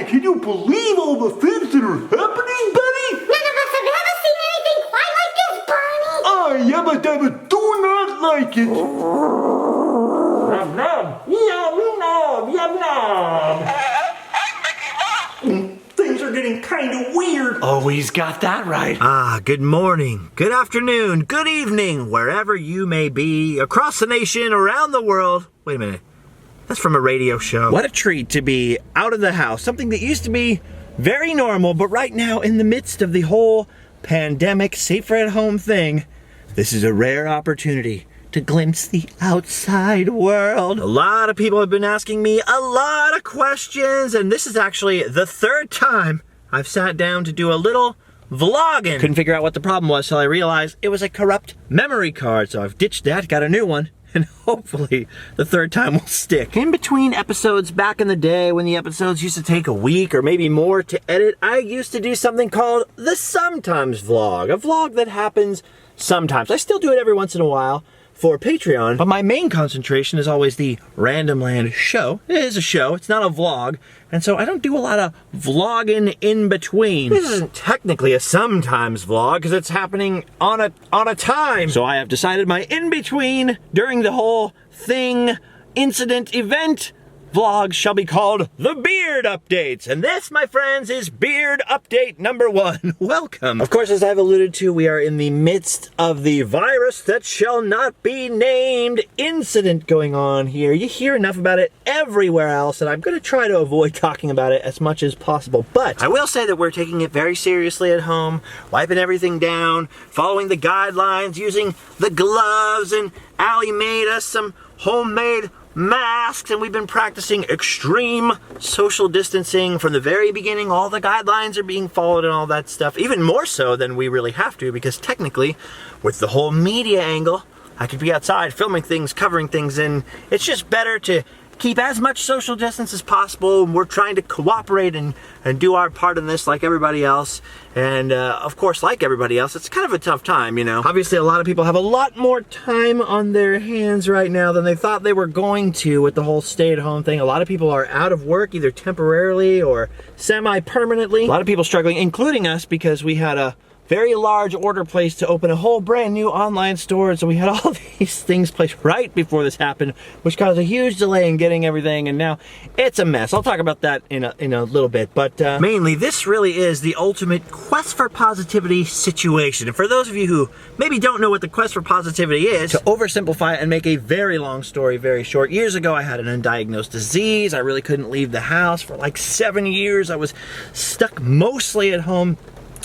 can you believe all the things that are happening, Betty? None of us have ever seen anything quite like this, Barney. I yabba dabba do not like it. Nom nom, yum nom, yum nom. Things are getting kind of weird. Always got that right. Good morning, good afternoon, good evening, wherever you may be, across the nation, around the world. Wait a minute, that's from a radio show. What a treat to be out of the house, something that used to be very normal, but right now in the midst of the whole pandemic, safer at home thing, this is a rare opportunity to glimpse the outside world. A lot of people have been asking me a lot of questions, and this is actually the third time I've sat down to do a little vlogging. Couldn't figure out what the problem was till I realized it was a corrupt memory card, so I've ditched that, got a new one, and hopefully the third time will stick. In between episodes back in the day when the episodes used to take a week or maybe more to edit, I used to do something called the Sometimes Vlog, a vlog that happens sometimes. I still do it every once in a while for Patreon, but my main concentration is always the Random Land show. It is a show, it's not a vlog, and so I don't do a lot of vlogging in between. This isn't technically a sometimes vlog because it's happening on a time. So I have decided my in-between during the whole thing, incident, event, vlog shall be called the Beard Updates. And this, my friends, is Beard Update number 1. Welcome. Of course, as I've alluded to, we are in the midst of the virus that shall not be named incident going on here. You hear enough about it everywhere else, and I'm going to try to avoid talking about it as much as possible. But I will say that we're taking it very seriously at home, wiping everything down, following the guidelines, using the gloves, and Allie made us some homemade masks, and we've been practicing extreme social distancing from the very beginning. All the guidelines are being followed and all that stuff, even more so than we really have to, because technically with the whole media angle, I could be outside filming things, covering things, and it's just better to keep as much social distance as possible. And we're trying to cooperate and do our part in this like everybody else. And of course, like everybody else, it's kind of a tough time, you know. Obviously, a lot of people have a lot more time on their hands right now than they thought they were going to with the whole stay-at-home thing. A lot of people are out of work, either temporarily or semi-permanently. A lot of people struggling, including us, because we had a very large order placed to open a whole brand new online store, and so we had all these things placed right before this happened, which caused a huge delay in getting everything, and now it's a mess. I'll talk about that in a little bit, but mainly this really is the ultimate quest for positivity situation. And for those of you who maybe don't know what the quest for positivity is, to oversimplify it and make a very long story very short, years ago I had an undiagnosed disease. I really couldn't leave the house for like 7 years. I was stuck mostly at home,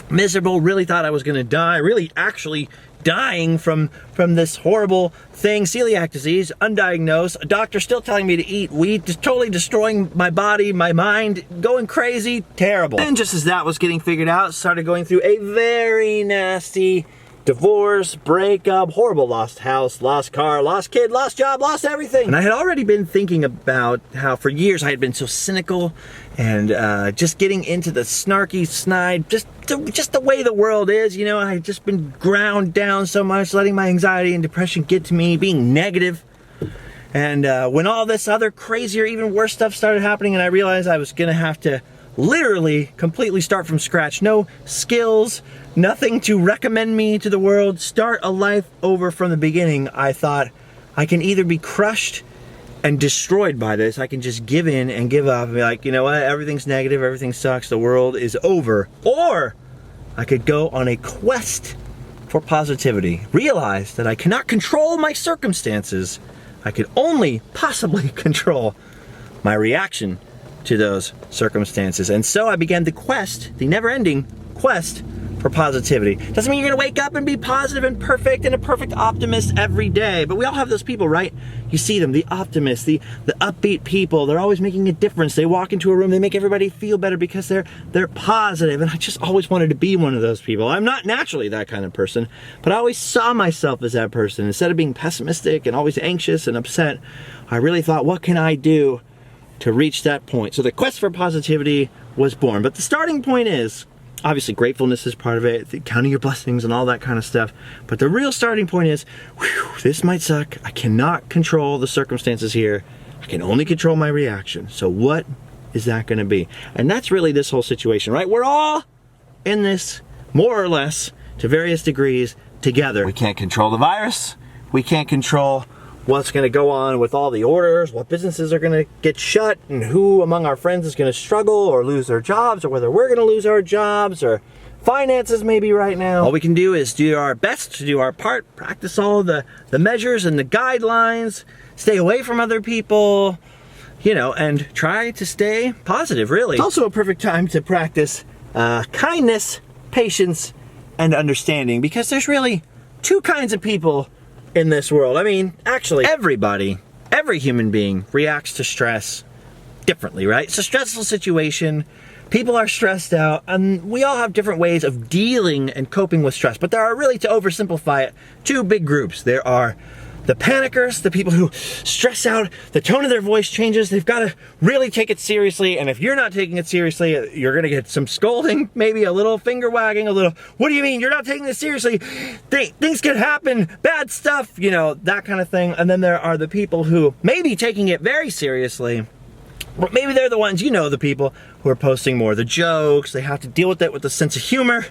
miserable, really thought I was gonna die, really actually dying from this horrible thing, celiac disease, undiagnosed, a doctor still telling me to eat wheat, just totally destroying my body, my mind, going crazy, terrible. And just as that was getting figured out, started going through a very nasty divorce, breakup, horrible, lost house, lost car, lost kid, lost job, lost everything. And I had already been thinking about how for years I had been so cynical and just getting into the snarky, snide, just the way the world is, you know. I had just been ground down so much, letting my anxiety and depression get to me, being negative. And when all this other crazier, even worse stuff started happening, and I realized I was gonna have to literally completely start from scratch, no skills, nothing to recommend me to the world, start a life over from the beginning, I thought I can either be crushed and destroyed by this, I can just give in and give up and be like, you know what, everything's negative, everything sucks, the world is over. Or I could go on a quest for positivity, realize that I cannot control my circumstances, I could only possibly control my reaction to those circumstances. And so I began the quest, the never-ending quest for positivity. Doesn't mean you're gonna wake up and be positive and perfect and a perfect optimist every day, but we all have those people, right? You see them, the optimists, the upbeat people. They're always making a difference. They walk into a room, they make everybody feel better because they're positive, and I just always wanted to be one of those people. I'm not naturally that kind of person, but I always saw myself as that person. Instead of being pessimistic and always anxious and upset, I really thought, what can I do to reach that point? So the quest for positivity was born. But the starting point is, obviously gratefulness is part of it, counting your blessings and all that kind of stuff. But the real starting point is, whew, this might suck. I cannot control the circumstances here. I can only control my reaction. So what is that going to be? And that's really this whole situation, right? We're all in this, more or less, to various degrees, together. We can't control the virus. We can't control what's going to go on with all the orders, what businesses are going to get shut, and who among our friends is going to struggle or lose their jobs, or whether we're going to lose our jobs, or finances maybe right now. All we can do is do our best to do our part, practice all the measures and the guidelines, stay away from other people, you know, and try to stay positive, really. It's also a perfect time to practice kindness, patience, and understanding, because there's really two kinds of people in this world. I mean, actually, everybody, every human being reacts to stress differently, right? It's a stressful situation. People are stressed out, and we all have different ways of dealing and coping with stress. But there are, really, to oversimplify it, two big groups. There are the panickers, the people who stress out, the tone of their voice changes. They've got to really take it seriously, and if you're not taking it seriously, you're going to get some scolding, maybe a little finger wagging, a little, what do you mean you're not taking this seriously? Things could happen, bad stuff, you know, that kind of thing. And then there are the people who may be taking it very seriously, but maybe they're the ones, you know, the people who are posting more of the jokes. They have to deal with it with a sense of humor,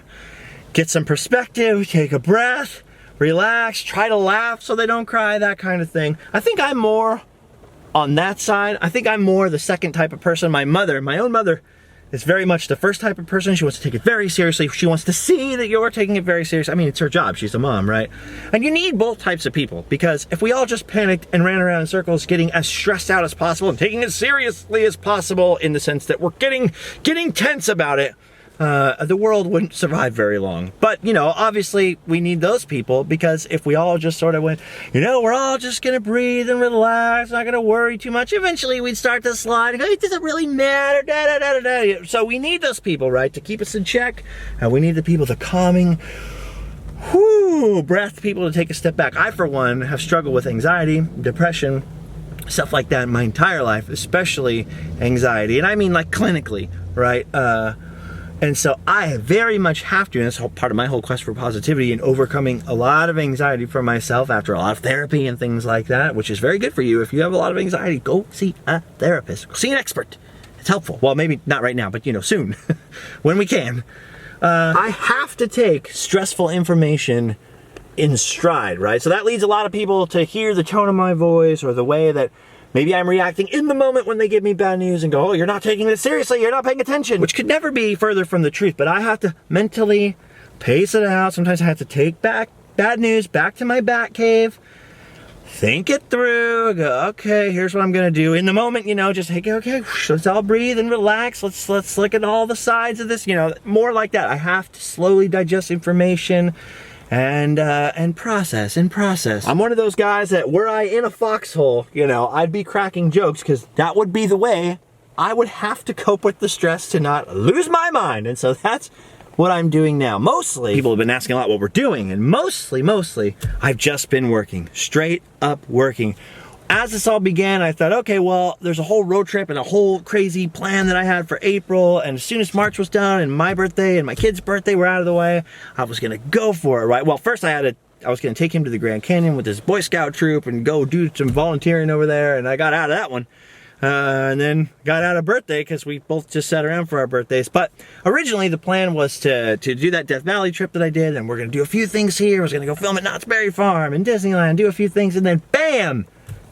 get some perspective, take a breath, relax, try to laugh so they don't cry, that kind of thing. I think I'm more on that side. I think I'm more the second type of person. My mother, my own mother, is very much the first type of person. She wants to take it very seriously. She wants to see that you're taking it very seriously. I mean, it's her job. She's a mom, right? And you need both types of people, because if we all just panicked and ran around in circles, getting as stressed out as possible and taking it as seriously as possible, in the sense that we're getting tense about it, the world wouldn't survive very long. But, you know, obviously we need those people, because if we all just sort of went, you know, we're all just gonna breathe and relax, not gonna worry too much, eventually we'd start to slide and go, it doesn't really matter, da da da da da. So we need those people, right, to keep us in check. And we need the people, the calming, breath people, to take a step back. I, for one, have struggled with anxiety, depression, stuff like that in my entire life, especially anxiety. And I mean, like, clinically, right? And so I very much have to, and that's part of my whole quest for positivity and overcoming a lot of anxiety for myself after a lot of therapy and things like that, which is very good for you. If you have a lot of anxiety, go see a therapist. Go see an expert. It's helpful. Well, maybe not right now, but, you know, soon, when we can. I have to take stressful information in stride, right? So that leads a lot of people to hear the tone of my voice, or the way that maybe I'm reacting in the moment when they give me bad news, and go, oh, you're not taking this seriously, you're not paying attention, which could never be further from the truth. But I have to mentally pace it out. Sometimes I have to take back bad news back to my bat cave, think it through, go, okay, here's what I'm gonna do. In the moment, you know, just okay, let's all breathe and relax. Let's look at all the sides of this, you know, more like that. I have to slowly digest information and process. I'm one of those guys that, were I in a foxhole, you know, I'd be cracking jokes, because that would be the way I would have to cope with the stress to not lose my mind. And so that's what I'm doing now. Mostly, people have been asking a lot what we're doing, and mostly, I've just been working, straight up working. As this all began, I thought, okay, well, there's a whole road trip and a whole crazy plan that I had for April, and as soon as March was done and my birthday and my kid's birthday were out of the way, I was gonna go for it, right? Well, first I was gonna take him to the Grand Canyon with his Boy Scout troop and go do some volunteering over there, and I got out of that one. And then got out of birthday, because we both just sat around for our birthdays. But originally the plan was to do that Death Valley trip that I did, and we're gonna do a few things here. I was gonna go film at Knott's Berry Farm and Disneyland, do a few things, and then bam!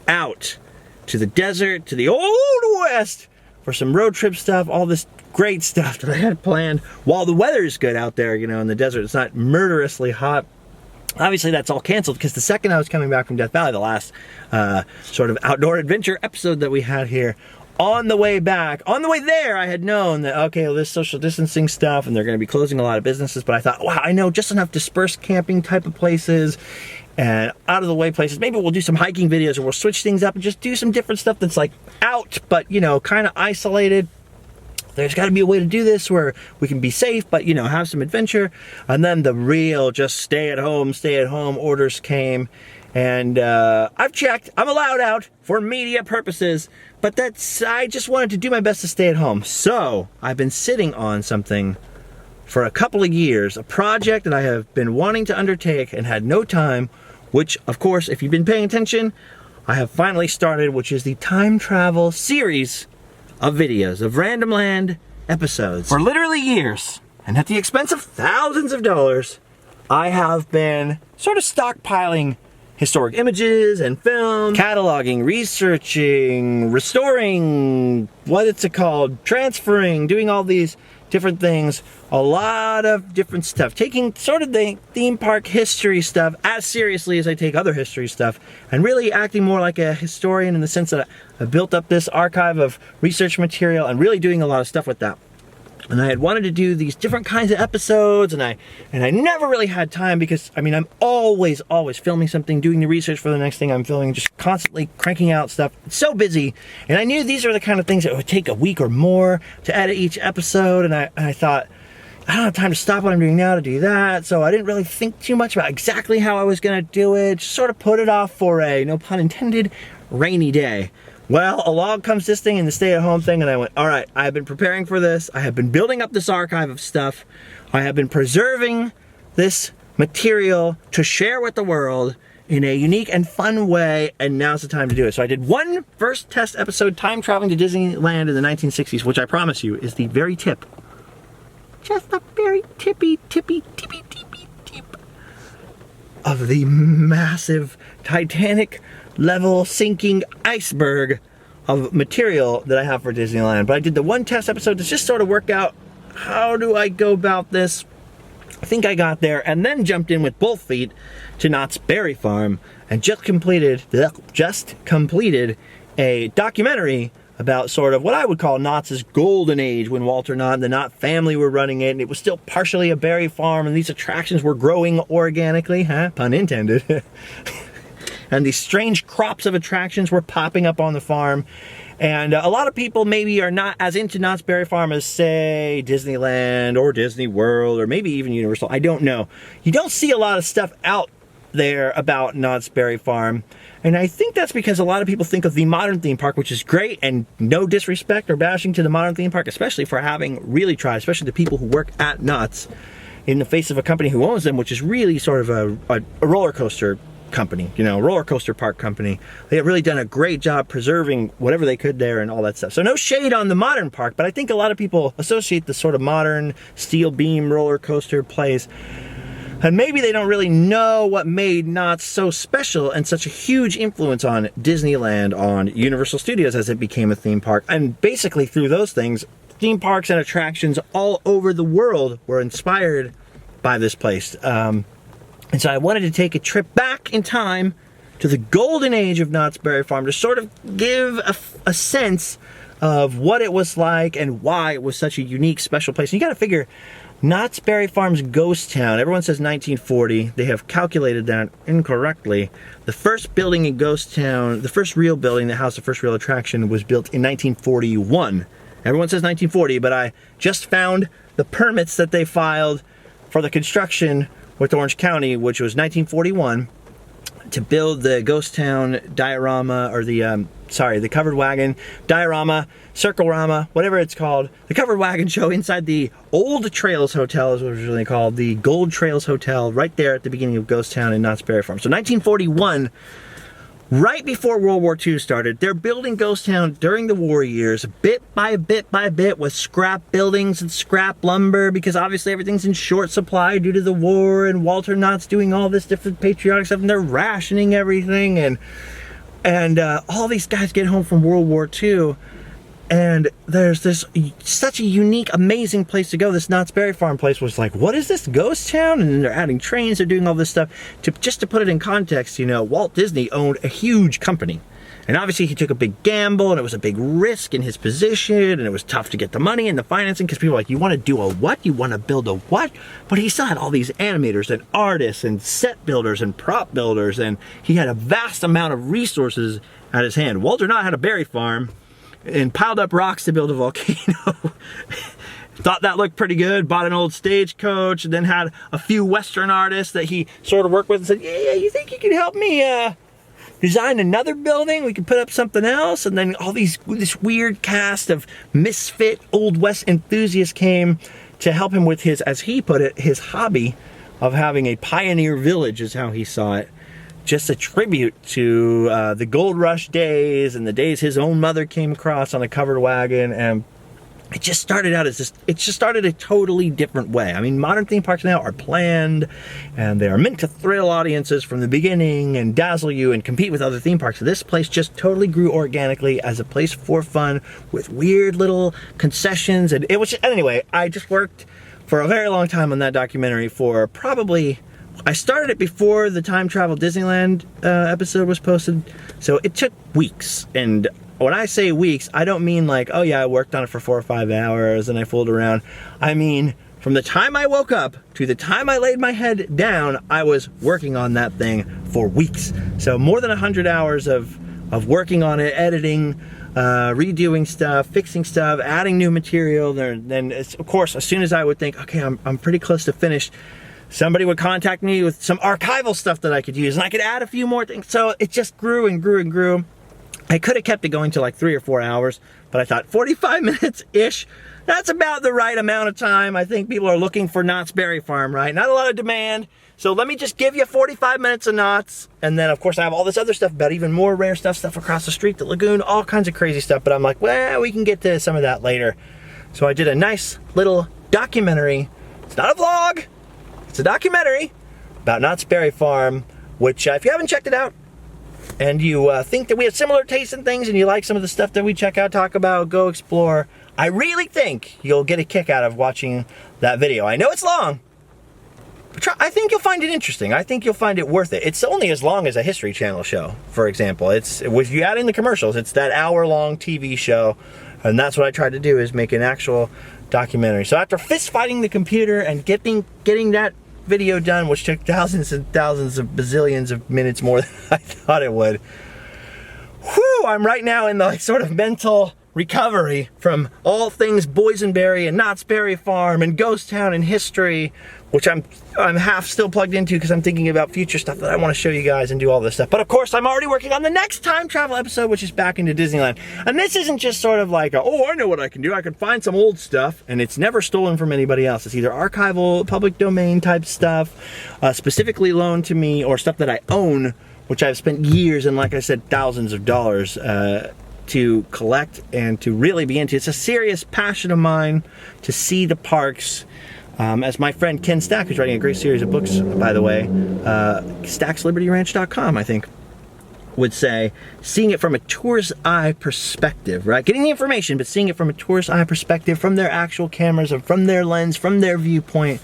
Out to the desert, to the Old West, for some road trip stuff, all this great stuff that I had planned while the weather's good out there, you know, in the desert. It's not murderously hot. Obviously that's all canceled, because the second I was coming back from Death Valley, the last sort of outdoor adventure episode that we had here, on the way there, I had known that, okay, well, this social distancing stuff, and they're going to be closing a lot of businesses, but I thought, wow, I know just enough dispersed camping type of places and out of the way places. Maybe we'll do some hiking videos, or we'll switch things up and just do some different stuff that's like out, but, you know, kind of isolated. There's got to be a way to do this where we can be safe, but, you know, have some adventure. And then the real just stay at home orders came. And I've checked, I'm allowed out for media purposes, but I just wanted to do my best to stay at home. So I've been sitting on something for a couple of years, a project that I have been wanting to undertake and had no time, which, of course, if you've been paying attention, I have finally started, which is the time travel series of videos of Random Land episodes for literally years. And at the expense of thousands of dollars, I have been sort of stockpiling historic images and film, cataloging, researching, restoring, transferring, doing all these different things, a lot of different stuff, taking sort of the theme park history stuff as seriously as I take other history stuff, and really acting more like a historian in the sense that I built up this archive of research material and really doing a lot of stuff with that. And I had wanted to do these different kinds of episodes, and I never really had time because, I mean, I'm always filming something, doing the research for the next thing I'm filming, just constantly cranking out stuff. It's so busy, and I knew these are the kind of things that would take a week or more to edit each episode, and I thought, I don't have time to stop what I'm doing now to do that, so I didn't really think too much about exactly how I was going to do it, just sort of put it off for a, no pun intended, rainy day. Well, along comes this thing and the stay-at-home thing, and I went, all right, I have been preparing for this. I have been building up this archive of stuff. I have been preserving this material to share with the world in a unique and fun way, and now's the time to do it. So I did one first test episode, time traveling to Disneyland in the 1960s, which I promise you is the very tip. Just the very tippy tip of the massive Titanic level sinking iceberg of material that I have for Disneyland. But I did the one test episode to just sort of work out how do I go about this. I think I got there, and then jumped in with both feet to Knott's Berry Farm and just completed a documentary about sort of what I would call Knott's golden age, when Walter Knott and the Knott family were running it, and it was still partially a berry farm, and these attractions were growing organically, pun intended. And these strange crops of attractions were popping up on the farm. And a lot of people maybe are not as into Knott's Berry Farm as, say, Disneyland or Disney World or maybe even Universal. I don't know. You don't see a lot of stuff out there about Knott's Berry Farm. And I think that's because a lot of people think of the modern theme park, which is great, and no disrespect or bashing to the modern theme park, especially for having really tried, especially the people who work at Knott's, in the face of a company who owns them, which is really sort of a roller coaster company, you know, roller coaster park company. They have really done a great job preserving whatever they could there and all that stuff. So no shade on the modern park, but I think a lot of people associate the sort of modern steel beam roller coaster place, and maybe they don't really know what made Knott's so special and such a huge influence on Disneyland, on Universal Studios as it became a theme park. And basically through those things, theme parks and attractions all over the world were inspired by this place. And so I wanted to take a trip back in time to the golden age of Knott's Berry Farm to sort of give a sense of what it was like and why it was such a unique, special place. And you got to figure, Knott's Berry Farm's ghost town, everyone says 1940. They have calculated that incorrectly. The first building in Ghost Town, the first real building that housed the first real attraction, was built in 1941. Everyone says 1940, but I just found the permits that they filed for the construction with Orange County, which was 1941, to build the Ghost Town diorama, or the covered wagon diorama, circle-rama, whatever it's called, the covered wagon show inside the Old Trails Hotel is what it was really called, the Gold Trails Hotel, right there at the beginning of Ghost Town in Knott's Berry Farm. So 1941, right before World War II started, they're building Ghost Town during the war years, bit by bit, with scrap buildings and scrap lumber, because obviously everything's in short supply due to the war, and Walter Knott's doing all this different patriotic stuff, and they're rationing everything, and all these guys get home from World War II, and there's this such a unique, amazing place to go. This Knott's Berry Farm place was like, what is this, Ghost Town? And then they're adding trains, they're doing all this stuff. Just to put it in context, you know, Walt Disney owned a huge company. And obviously he took a big gamble, and it was a big risk in his position, and it was tough to get the money and the financing, because people were like, you want to do a what? You want to build a what? But he still had all these animators and artists and set builders and prop builders, and he had a vast amount of resources at his hand. Walter Knott had a berry farm and piled up rocks to build a volcano. Thought that looked pretty good, bought an old stagecoach, and then had a few Western artists that he sort of worked with and said, yeah, you think you can help me design another building? We can put up something else. And then this weird cast of misfit Old West enthusiasts came to help him with his, as he put it, his hobby of having a pioneer village, is how he saw it, just a tribute to the Gold Rush days and the days his own mother came across on a covered wagon. And it just started out as this, it just started a totally different way. I mean, modern theme parks now are planned and they are meant to thrill audiences from the beginning and dazzle you and compete with other theme parks. This place just totally grew organically as a place for fun with weird little concessions. And it was, anyway, I just worked for a very long time on that documentary for probably, I started it before the Time Travel Disneyland episode was posted. So it took weeks. And when I say weeks, I don't mean like, oh yeah, I worked on it for 4 or 5 hours and I fooled around. I mean, from the time I woke up to the time I laid my head down, I was working on that thing for weeks. So more than 100 hours of working on it, editing, redoing stuff, fixing stuff, adding new material. Then of course, as soon as I would think, okay, I'm pretty close to finished, somebody would contact me with some archival stuff that I could use and I could add a few more things. So it just grew and grew and grew. I could have kept it going to like 3 or 4 hours, but I thought 45 minutes-ish, that's about the right amount of time. I think people are looking for Knott's Berry Farm, right? Not a lot of demand. So let me just give you 45 minutes of Knott's. And then of course I have all this other stuff about even more rare stuff across the street, the lagoon, all kinds of crazy stuff. But I'm like, well, we can get to some of that later. So I did a nice little documentary. It's not a vlog, it's a documentary about Knott's Berry Farm, which if you haven't checked it out, and you think that we have similar tastes in things and you like some of the stuff that we check out, talk about, go explore, I really think you'll get a kick out of watching that video. I know it's long, but I think you'll find it interesting. I think you'll find it worth it. It's only as long as a History Channel show, for example. It's, if you add in the commercials, it's that hour-long TV show, and that's what I tried to do, is make an actual documentary. So after fist fighting the computer and getting that video done, which took thousands and thousands of bazillions of minutes more than I thought it would. Whew, I'm right now in the like, sort of mental recovery from all things Boysenberry and Knott's Berry Farm and Ghost Town and history, which I'm half still plugged into because I'm thinking about future stuff that I want to show you guys and do all this stuff. But of course, I'm already working on the next time travel episode, which is back into Disneyland. And this isn't just sort of like, oh, I know what I can do. I can find some old stuff, and it's never stolen from anybody else. It's either archival, public domain type stuff, specifically loaned to me, or stuff that I own, which I've spent years and, like I said, thousands of dollars to collect and to really be into. It's a serious passion of mine to see the parks. As my friend Ken Stack, who's writing a great series of books, by the way, StacksLibertyRanch.com, I think, would say, seeing it from a tourist's eye perspective, right? Getting the information, but seeing it from a tourist's eye perspective, from their actual cameras, and from their lens, from their viewpoint,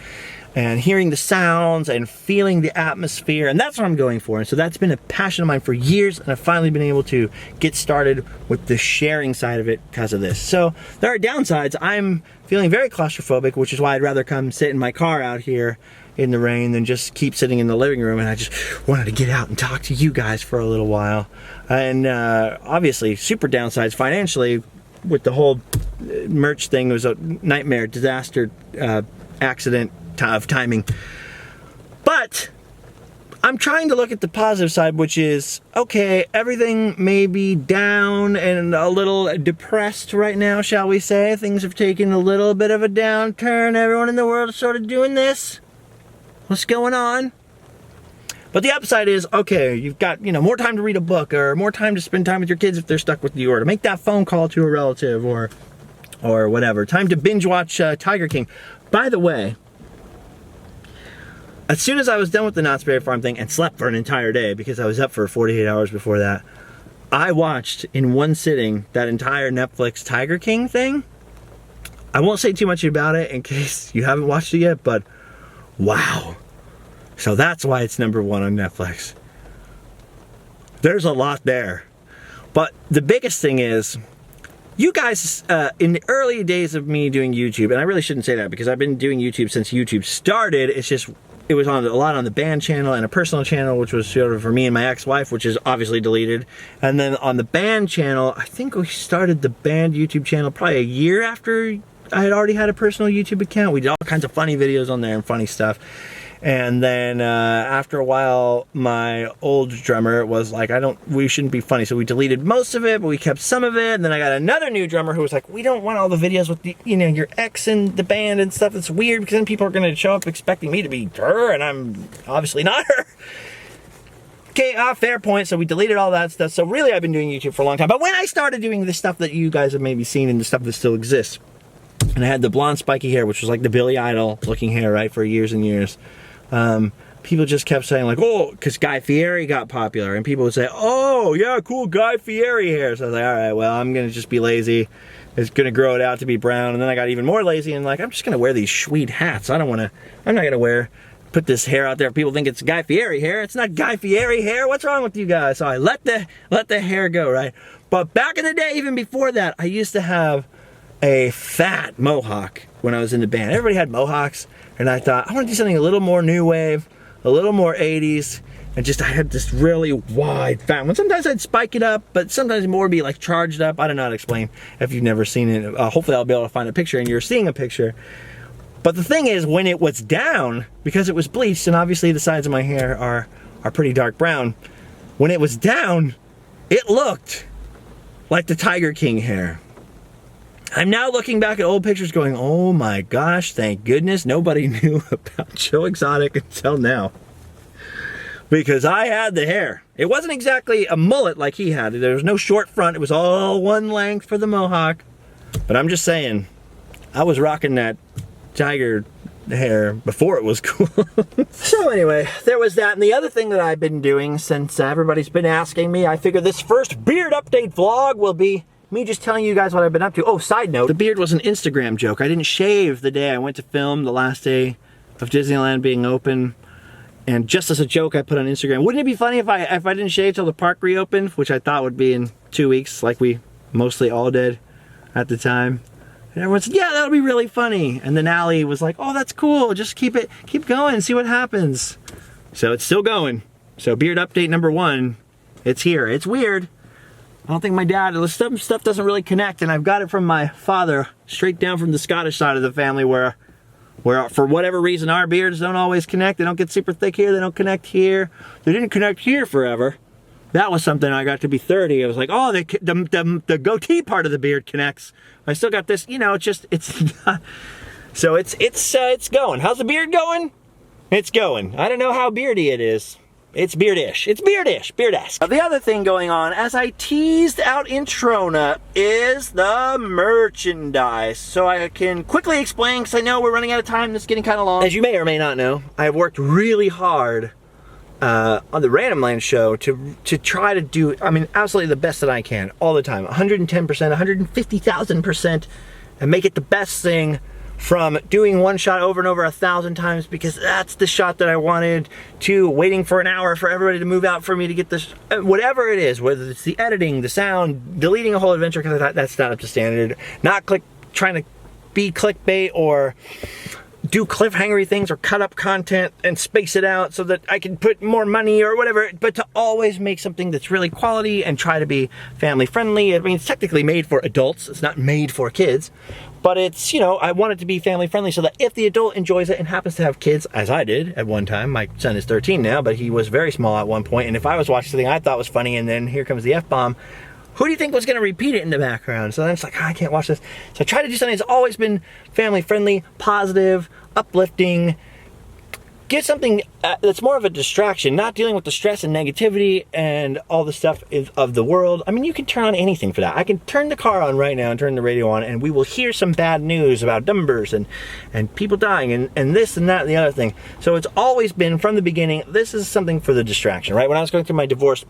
and hearing the sounds and feeling the atmosphere, and that's what I'm going for. And so that's been a passion of mine for years, and I've finally been able to get started with the sharing side of it because of this. So there are downsides. I'm feeling very claustrophobic, which is why I'd rather come sit in my car out here in the rain than just keep sitting in the living room, and I just wanted to get out and talk to you guys for a little while. And obviously, super downsides financially with the whole merch thing. It was a nightmare, disaster, accident of timing. But I'm trying to look at the positive side, which is, okay, everything may be down and a little depressed right now, shall we say. Things have taken a little bit of a downturn. Everyone in the world is sort of doing this. What's going on? But the upside is, okay, you've got, more time to read a book, or more time to spend time with your kids if they're stuck with you, or to make that phone call to a relative, or whatever. Time to binge watch Tiger King. By the way, as soon as I was done with the Knott's Berry Farm thing and slept for an entire day because I was up for 48 hours before that, I watched in one sitting that entire Netflix Tiger King thing. I won't say too much about it in case you haven't watched it yet, but wow. So that's why it's #1 on Netflix. There's a lot there. But the biggest thing is, you guys, in the early days of me doing YouTube, and I really shouldn't say that because I've been doing YouTube since YouTube started, it's just, it was on a lot on the band channel and a personal channel, which was sort of for me and my ex-wife, which is obviously deleted. And then on the band channel, I think we started the band YouTube channel probably a year after I had already had a personal YouTube account. We did all kinds of funny videos on there and funny stuff. And then after a while, my old drummer was like, we shouldn't be funny. So we deleted most of it, but we kept some of it. And then I got another new drummer who was like, we don't want all the videos with the, your ex and the band and stuff. It's weird because then people are going to show up expecting me to be her, and I'm obviously not her. Okay, fair point. So we deleted all that stuff. So really, I've been doing YouTube for a long time. But when I started doing the stuff that you guys have maybe seen and the stuff that still exists, and I had the blonde spiky hair, which was like the Billy Idol looking hair, right, for years and years. People just kept saying like, oh, because Guy Fieri got popular, and people would say, oh, yeah, cool Guy Fieri hair. So I was like, all right, well, I'm going to just be lazy. It's going to grow it out to be brown. And then I got even more lazy and like, I'm just going to wear these sweet hats. I'm not going to put this hair out there. People think it's Guy Fieri hair. It's not Guy Fieri hair. What's wrong with you guys? So I let the hair go, right? But back in the day, even before that, I used to have a fat mohawk when I was in the band. Everybody had mohawks, and I thought, I want to do something a little more new wave, a little more 80s, and I had this really wide fat one. Sometimes I'd spike it up, but sometimes more be like charged up. I don't know how to explain if you've never seen it. Hopefully I'll be able to find a picture, and you're seeing a picture. But the thing is, when it was down, because it was bleached, and obviously the sides of my hair are pretty dark brown, when it was down, it looked like the Tiger King hair. I'm now looking back at old pictures going, oh my gosh, thank goodness nobody knew about Joe Exotic until now. Because I had the hair. It wasn't exactly a mullet like he had. There was no short front. It was all one length for the mohawk. But I'm just saying, I was rocking that tiger hair before it was cool. So anyway, there was that. And the other thing that I've been doing since everybody's been asking me, I figure this first beard update vlog will be me just telling you guys what I've been up to. Oh, side note, the beard was an Instagram joke. I didn't shave the day I went to film, the last day of Disneyland being open. And just as a joke, I put on Instagram, wouldn't it be funny if I didn't shave till the park reopened, which I thought would be in 2 weeks, like we mostly all did at the time. And everyone said, yeah, that would be really funny. And then Allie was like, oh, that's cool. Just keep going, see what happens. So it's still going. So beard update number 1, it's here. It's weird. I don't think my dad, stuff doesn't really connect, and I've got it from my father, straight down from the Scottish side of the family, where for whatever reason our beards don't always connect. They don't get super thick here, they don't connect here. They didn't connect here forever. That was something I got to be 30. I was like, oh, the goatee part of the beard connects. I still got this, you know, it's not. So it's going. How's the beard going? It's going. I don't know how beardy it is. It's beardish. It's beardish. Beardesque. The other thing going on, as I teased out in Trona, is the merchandise. So I can quickly explain, because I know we're running out of time. This is getting kind of long. As you may or may not know, I've worked really hard on the Random Land show to try to do, I mean, absolutely the best that I can all the time. 110%, 150,000%, and make it the best thing, from doing one shot over and over 1,000 times because that's the shot that I wanted, to waiting for an hour for everybody to move out for me to get this, whatever it is, whether it's the editing, the sound, deleting a whole adventure because I thought that's not up to standard, not trying to be clickbait or do cliffhangery things or cut up content and space it out so that I can put more money or whatever, but to always make something that's really quality and try to be family friendly. I mean, it's technically made for adults, it's not made for kids, but it's, you know, I want it to be family friendly so that if the adult enjoys it and happens to have kids, as I did at one time, my son is 13 now, but he was very small at one point, and if I was watching something I thought was funny and then here comes the F-bomb, who do you think was going to repeat it in the background? So then it's like, oh, I can't watch this. So I try to do something that's always been family friendly, positive, uplifting. Get something that's more of a distraction, not dealing with the stress and negativity and all the stuff of the world. I mean, you can turn on anything for that. I can turn the car on right now and turn the radio on, and we will hear some bad news about numbers and people dying and this and that and the other thing. So it's always been, from the beginning, this is something for the distraction, right? When I was going through my divorce,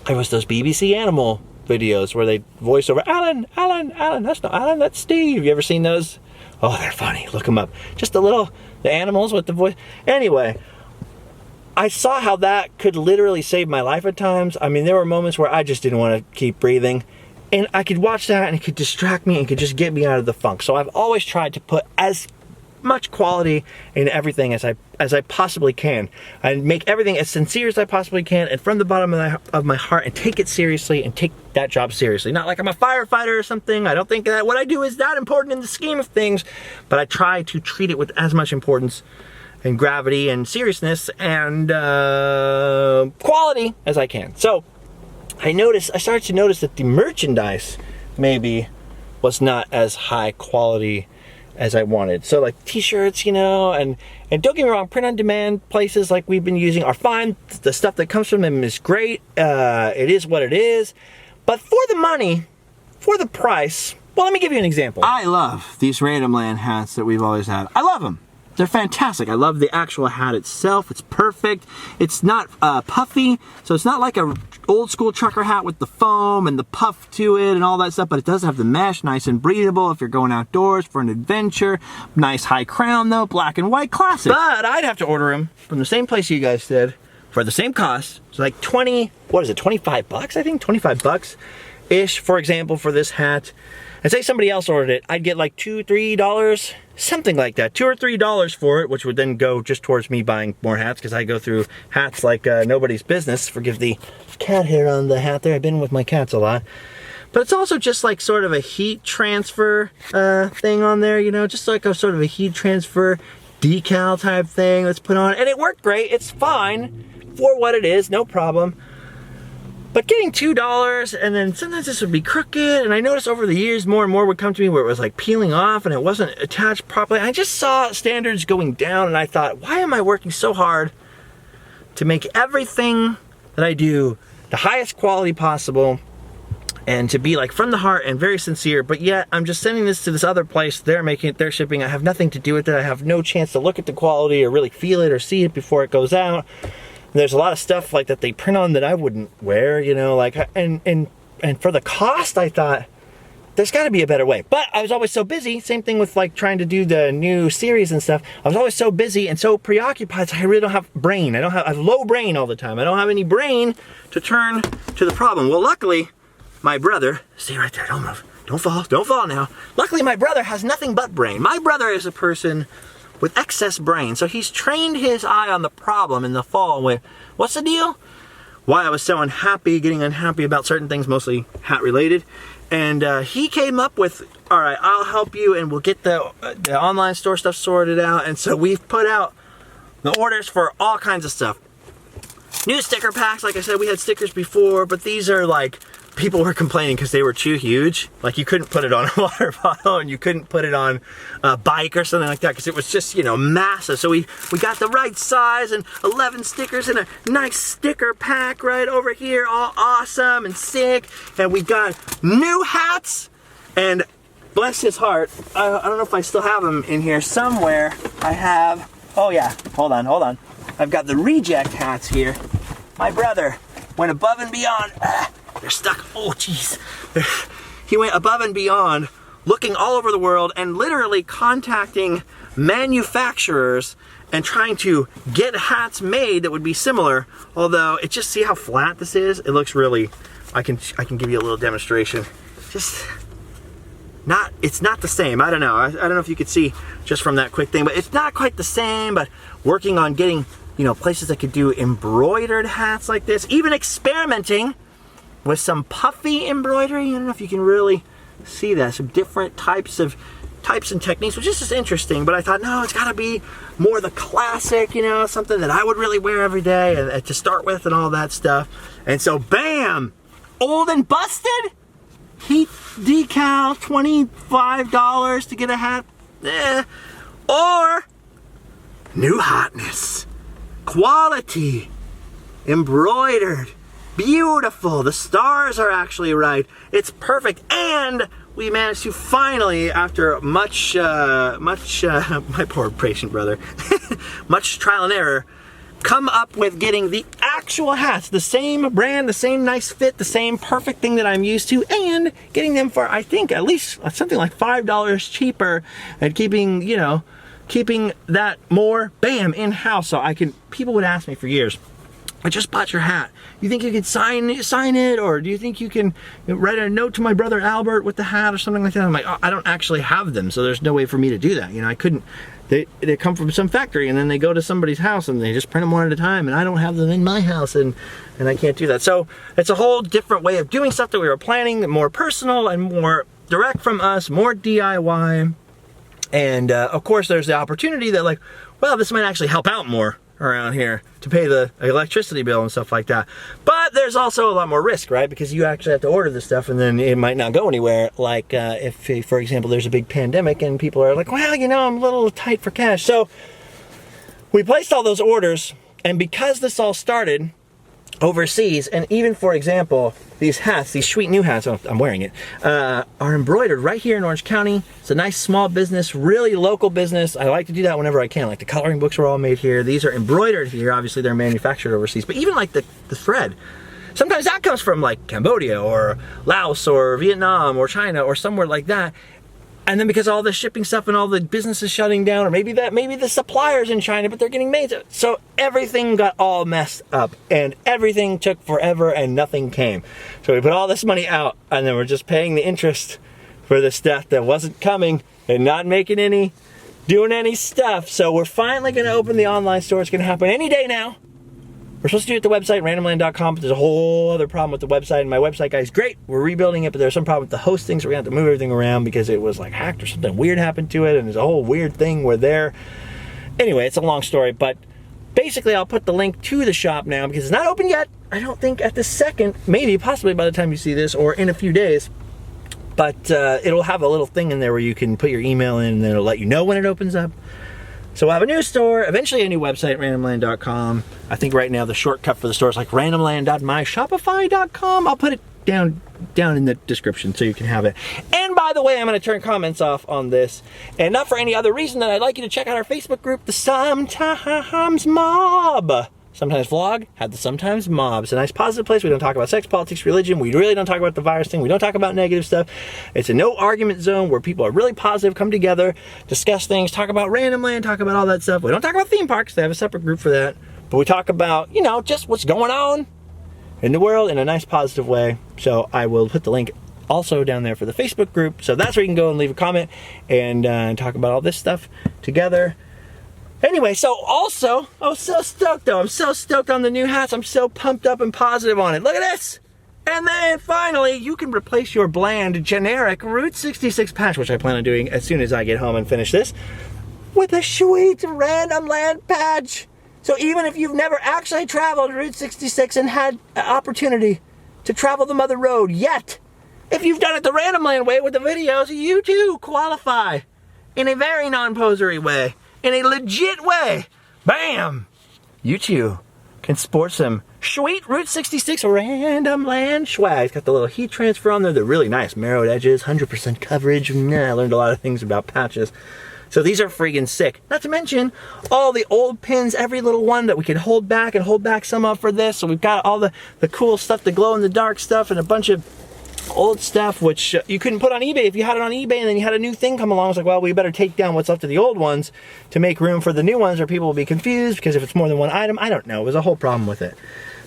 there was those BBC Animal videos where they voice over, Alan, that's not Alan, that's Steve. You ever seen those? Oh, they're funny. Look them up. Just the animals with the voice. Anyway, I saw how that could literally save my life at times. I mean, there were moments where I just didn't want to keep breathing. And I could watch that and it could distract me and could just get me out of the funk. So I've always tried to put as much quality in everything as I possibly can. I make everything as sincere as I possibly can and from the bottom of my heart, and take it seriously and take that job seriously. Not like I'm a firefighter or something. I don't think that what I do is that important in the scheme of things, but I try to treat it with as much importance and gravity and seriousness and quality as I can. So I started to notice that the merchandise maybe was not as high quality as I wanted. So like t-shirts, you know, and don't get me wrong, print on demand places like we've been using are fine. The stuff that comes from them is great. It is what it is. But for the money, for the price, well, let me give you an example. I love these Random Land hats that we've always had. I love them. They're fantastic. I love the actual hat itself. It's perfect. It's not puffy, so it's not like a old school trucker hat with the foam and the puff to it and all that stuff, but it does have the mesh, nice and breathable if you're going outdoors for an adventure. Nice high crown though, black and white, classic. But I'd have to order them from the same place you guys did for the same cost. So like 25 bucks, I think, 25 bucks-ish, for example, for this hat. And say somebody else ordered it, I'd get like $2, $3, something like that. $2 or $3 for it, which would then go just towards me buying more hats, because I go through hats like nobody's business. Forgive the cat hair on the hat there. I've been with my cats a lot. But it's also just like sort of a heat transfer thing on there, you know, just like a sort of a heat transfer decal type thing that's put on. And it worked great. It's fine for what it is, no problem. But getting $2, and then sometimes this would be crooked, and I noticed over the years more and more would come to me where it was like peeling off and it wasn't attached properly. I just saw standards going down, and I thought, why am I working so hard to make everything that I do the highest quality possible and to be like from the heart and very sincere, but yet I'm just sending this to this other place, they're making it, they're shipping, I have nothing to do with it, I have no chance to look at the quality or really feel it or see it before it goes out. There's a lot of stuff like that they print on that I wouldn't wear, you know, like, and for the cost, I thought there's got to be a better way. But I was always so busy. Same thing with like trying to do the new series and stuff. I was always so busy and so preoccupied. So I really don't have brain. I have low brain all the time. I don't have any brain to turn to the problem. Well, luckily, my brother, stay right there. Don't move. Don't fall now. Luckily, my brother has nothing but brain. My brother is a person with excess brain. So he's trained his eye on the problem in the fall with, what's the deal? Why I was so getting unhappy about certain things, mostly hat related. And he came up with, all right, I'll help you and we'll get the online store stuff sorted out. And so we've put out the orders for all kinds of stuff. New sticker packs, like I said, we had stickers before, but these are like, people were complaining because they were too huge. Like you couldn't put it on a water bottle and you couldn't put it on a bike or something like that because it was just, you know, massive. So we got the right size and 11 stickers in a nice sticker pack right over here, all awesome and sick. And we got new hats and bless his heart, I don't know if I still have them in here somewhere. I have, oh yeah, hold on. I've got the reject hats here. My brother went above and beyond. They're stuck. Oh, jeez. He went above and beyond, looking all over the world and literally contacting manufacturers and trying to get hats made that would be similar. Although, see how flat this is? It looks really, I can give you a little demonstration. It's not the same. I don't know. I don't know if you could see just from that quick thing, but it's not quite the same, but working on getting, you know, places that could do embroidered hats like this, even experimenting with some puffy embroidery. I don't know if you can really see that. Some different types and techniques, which is just interesting. But I thought, no, it's got to be more the classic, you know, something that I would really wear every day and to start with and all that stuff. And so, bam! Old and busted? Heat decal, $25 to get a hat. Or new hotness. Quality. Embroidered. Beautiful. The stars are actually right. It's perfect. And we managed to finally, after much, my poor patient brother, much trial and error, come up with getting the actual hats, the same brand, the same nice fit, the same perfect thing that I'm used to, and getting them for, I think, at least something like $5 cheaper, and keeping that more, bam, in-house. So people would ask me for years, I just bought your hat. You think you could sign it, or do you think you can write a note to my brother Albert with the hat or something like that? I'm like, oh, I don't actually have them, so there's no way for me to do that. You know, I couldn't. They come from some factory and then they go to somebody's house and they just print them one at a time, and I don't have them in my house, and I can't do that. So it's a whole different way of doing stuff that we were planning, more personal and more direct from us, more DIY. And of course there's the opportunity that, like, well, this might actually help out more around here to pay the electricity bill and stuff like that. But there's also a lot more risk, right? Because you actually have to order this stuff and then it might not go anywhere. Like if, for example, there's a big pandemic and people are like, well, you know, I'm a little tight for cash. So we placed all those orders, and because this all started overseas, and even, for example, these hats, these sweet new hats, I'm wearing it, are embroidered right here in Orange County. It's a nice small business, really local business. I like to do that whenever I can. Like the coloring books were all made here. These are embroidered here. Obviously, they're manufactured overseas. But even like the thread, sometimes that comes from like Cambodia or Laos or Vietnam or China or somewhere like that. And then because all the shipping stuff and all the businesses shutting down, or maybe the suppliers in China, but they're getting made. So everything got all messed up and everything took forever and nothing came. So we put all this money out and then we're just paying the interest for the stuff that wasn't coming and not making any, doing any stuff. So we're finally gonna open the online store. It's gonna happen any day now. We're supposed to do it at the website, randomland.com, but there's a whole other problem with the website. And my website guy is great. We're rebuilding it, but there's some problem with the hosting, so we're going to have to move everything around because it was like hacked or something weird happened to it, and there's a whole weird thing where there. Anyway, it's a long story, but basically I'll put the link to the shop now because it's not open yet. I don't think at this second, maybe possibly by the time you see this or in a few days. But it'll have a little thing in there where you can put your email in and then it'll let you know when it opens up. So we'll have a new store, eventually a new website, randomland.com. I think right now the shortcut for the store is like randomland.myshopify.com. I'll put it down in the description so you can have it. And by the way, I'm going to turn comments off on this. And not for any other reason than I'd like you to check out our Facebook group, the Sometimes Mob. Sometimes Vlog had the Sometimes Mob. It's a nice positive place. We don't talk about sex, politics, religion. We really don't talk about the virus thing. We don't talk about negative stuff. It's a no argument zone where people are really positive, come together, discuss things, talk about Random Land, talk about all that stuff. We don't talk about theme parks. They have a separate group for that. But we talk about, you know, just what's going on in the world in a nice positive way. So I will put the link also down there for the Facebook group. So that's where you can go and leave a comment and talk about all this stuff together. Anyway, so also, I was so stoked though. I'm so stoked on the new hats. I'm so pumped up and positive on it. Look at this. And then finally, you can replace your bland, generic Route 66 patch, which I plan on doing as soon as I get home and finish this, with a sweet Random Land patch. So even if you've never actually traveled Route 66 and had an opportunity to travel the mother road yet, if you've done it the Random Land way with the videos, you too qualify in a very non-posery way. In a legit way. Bam! You too can sport some sweet Route 66 Random Land swag. It's got the little heat transfer on there. They're really nice. Marrowed edges, 100% coverage. I learned a lot of things about patches. So these are friggin' sick. Not to mention all the old pins, every little one that we can hold back and hold back some up for this. So we've got all the cool stuff, the glow in the dark stuff, and a bunch of old stuff which you couldn't put on eBay. If you had it on eBay and then you had a new thing come along, it's like, well, we better take down what's left of the old ones to make room for the new ones, or people will be confused because if it's more than one item, I don't know. It was a whole problem with it.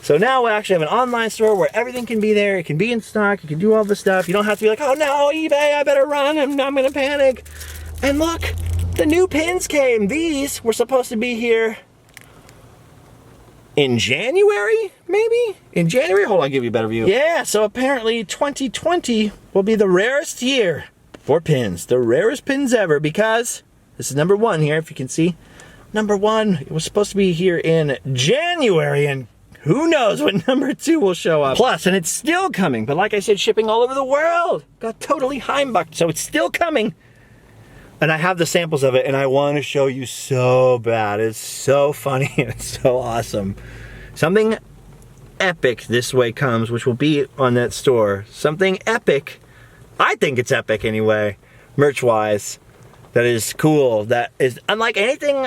So now we actually have an online store where everything can be there. It can be in stock. You can do all the stuff. You don't have to be like, oh no, eBay, I better run. I'm gonna panic. And look, the new pins came. These were supposed to be here in January, maybe? In January? Hold on, I'll give you a better view. Yeah, so apparently 2020 will be the rarest year for pins. The rarest pins ever, because this is number one here, if you can see. Number one, it was supposed to be here in January, and who knows when number two will show up. Plus, and it's still coming, but like I said, shipping all over the world. Got totally heimbucked, so it's still coming. And I have the samples of it, and I want to show you so bad. It's so funny, and it's so awesome. Something epic this way comes, which will be on that store. Something epic. I think it's epic anyway, merch-wise. That is cool. That is unlike anything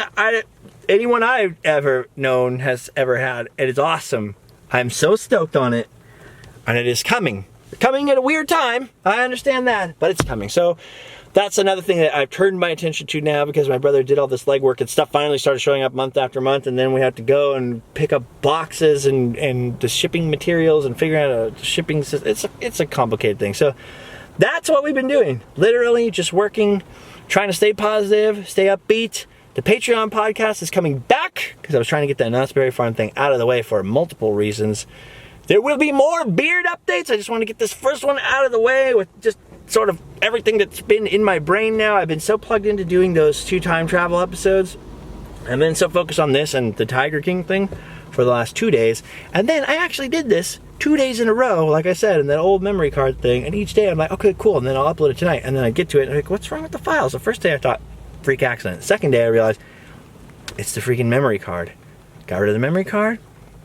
anyone I've ever known has ever had. It is awesome. I'm so stoked on it, and it is coming. Coming at a weird time. I understand that, but it's coming. So that's another thing that I've turned my attention to now, because my brother did all this legwork and stuff finally started showing up month after month, and then we have to go and pick up boxes and the shipping materials and figure out a shipping system. It's a complicated thing. So that's what we've been doing. Literally just working, trying to stay positive, stay upbeat. The Patreon podcast is coming back because I was trying to get that Knott's Berry Farm thing out of the way for multiple reasons. There will be more beard updates. I just want to get this first one out of the way with just sort of everything that's been in my brain now. I've been so plugged into doing those 2 time travel episodes I've been so focused on this and the Tiger King thing for the last 2 days. And then I actually did this 2 days in a row, like I said, in that old memory card thing. And each day I'm like, okay, cool. And then I'll upload it tonight. And then I get to it and I'm like, what's wrong with the files? The first day I thought, freak accident. The second day I realized, it's the freaking memory card. Got rid of the memory card.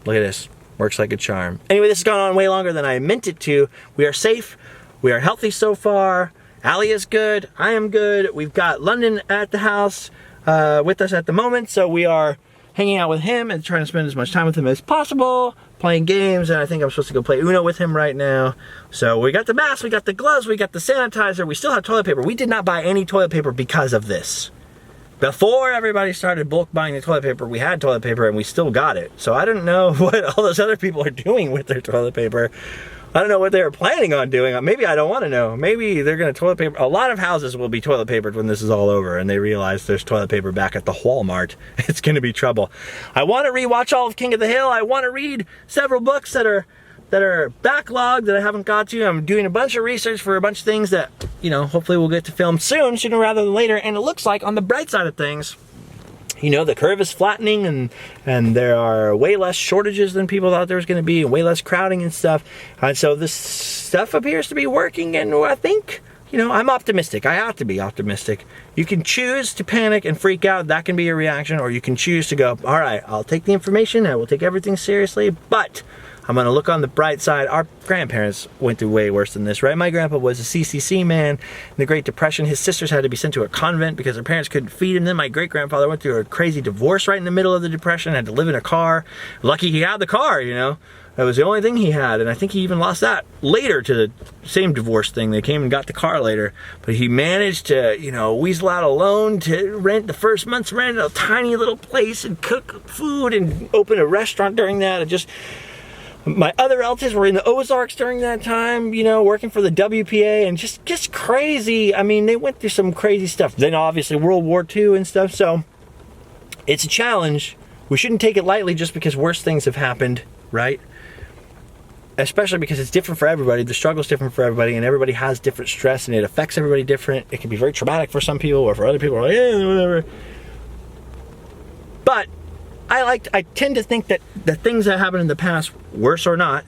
Look at this. Works like a charm. Anyway, this has gone on way longer than I meant it to. We are safe. We are healthy so far. Allie is good. I am good. We've got London at the house with us at the moment. So we are hanging out with him and trying to spend as much time with him as possible. Playing games. And I think I'm supposed to go play Uno with him right now. So we got the mask. We got the gloves. We got the sanitizer. We still have toilet paper. We did not buy any toilet paper because of this. Before everybody started bulk buying the toilet paper, we had toilet paper and we still got it. So I don't know what all those other people are doing with their toilet paper. I don't know what they were planning on doing. Maybe I don't want to know. Maybe they're going to toilet paper. A lot of houses will be toilet papered when this is all over and they realize there's toilet paper back at the Walmart. It's going to be trouble. I want to rewatch all of King of the Hill. I want to read several books that are backlogged that I haven't got to. I'm doing a bunch of research for a bunch of things that, you know, hopefully we'll get to film soon, sooner rather than later. And it looks like on the bright side of things, you know, the curve is flattening and there are way less shortages than people thought there was going to be, and way less crowding and stuff. And so this stuff appears to be working, and I think, you know, I'm optimistic. I have to be optimistic. You can choose to panic and freak out. That can be a reaction. Or you can choose to go, all right, I'll take the information. I will take everything seriously, but I'm going to look on the bright side. Our grandparents went through way worse than this, right? My grandpa was a CCC man in the Great Depression. His sisters had to be sent to a convent because their parents couldn't feed him. Then my great-grandfather went through a crazy divorce right in the middle of the Depression, had to live in a car. Lucky he had the car, you know. That was the only thing he had, and I think he even lost that later to the same divorce thing. They came and got the car later, but he managed to, you know, weasel out a loan to rent the first month's rent a tiny little place and cook food and open a restaurant during that. And just, my other relatives were in the Ozarks during that time, you know, working for the WPA, and just crazy. I mean, they went through some crazy stuff. Then obviously World War II and stuff, so it's a challenge. We shouldn't take it lightly just because worse things have happened, right? Especially because it's different for everybody. The struggle's different for everybody, and everybody has different stress, and it affects everybody different. It can be very traumatic for some people, or for other people, like, yeah, whatever. But I tend to think that the things that happened in the past, worse or not,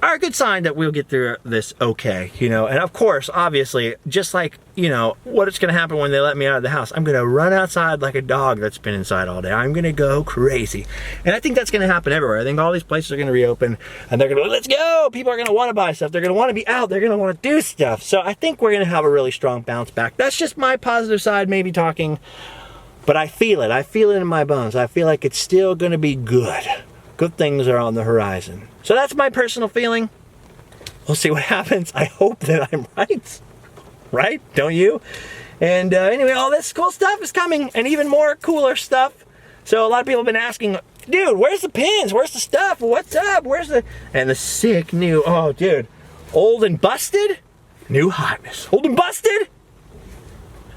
are a good sign that we'll get through this okay, you know. And of course, obviously, just like, you know, what's going to happen when they let me out of the house, I'm going to run outside like a dog that's been inside all day. I'm going to go crazy. And I think that's going to happen everywhere. I think all these places are going to reopen, and they're going to, let's go! People are going to want to buy stuff. They're going to want to be out. They're going to want to do stuff. So I think we're going to have a really strong bounce back. That's just my positive side, maybe talking, but I feel it. I feel it in my bones. I feel like it's still going to be good. Good things are on the horizon. So that's my personal feeling. We'll see what happens. I hope that I'm right. Right? Don't you? And anyway, all this cool stuff is coming, and even more cooler stuff. So a lot of people have been asking, dude, where's the pins? Where's the stuff? What's up? Where's the... And the sick new... Oh, dude. Old and busted? New hotness. Old and busted?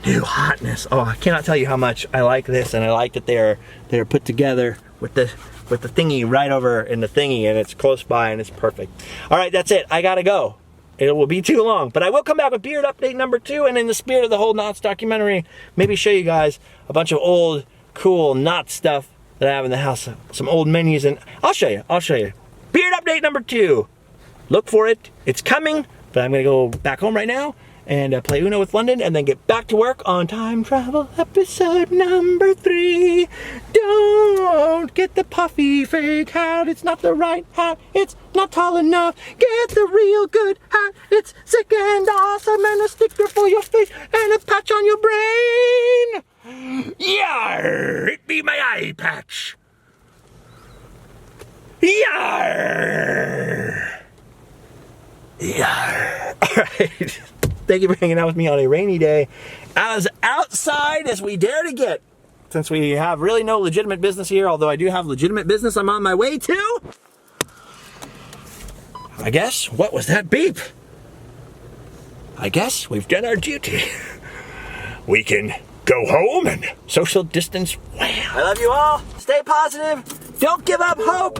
New hotness. Oh, I cannot tell you how much I like this, and I like that they're put together with the thingy right over in the thingy, and it's close by, and it's perfect. All right, that's it. I gotta go. It will be too long, but I will come back with beard update number 2, and in the spirit of the whole Knott documentary, maybe show you guys a bunch of old, cool Knott stuff that I have in the house, some old menus, and I'll show you. Beard update number 2. Look for it. It's coming, but I'm gonna go back home right now and play Uno with London, and then get back to work on time travel episode number 3. Don't get the puffy fake hat, it's not the right hat, it's not tall enough. Get the real good hat, it's sick and awesome, and a sticker for your face, and a patch on your brain. Yarr, it be my eye patch. Yarr. Yarr. All right. Thank you for hanging out with me on a rainy day, as outside as we dare to get, since we have really no legitimate business here, although I do have legitimate business I'm on my way to. I guess, what was that beep? I guess we've done our duty. We can go home and social distance. I love you all. Stay positive. Don't give up hope.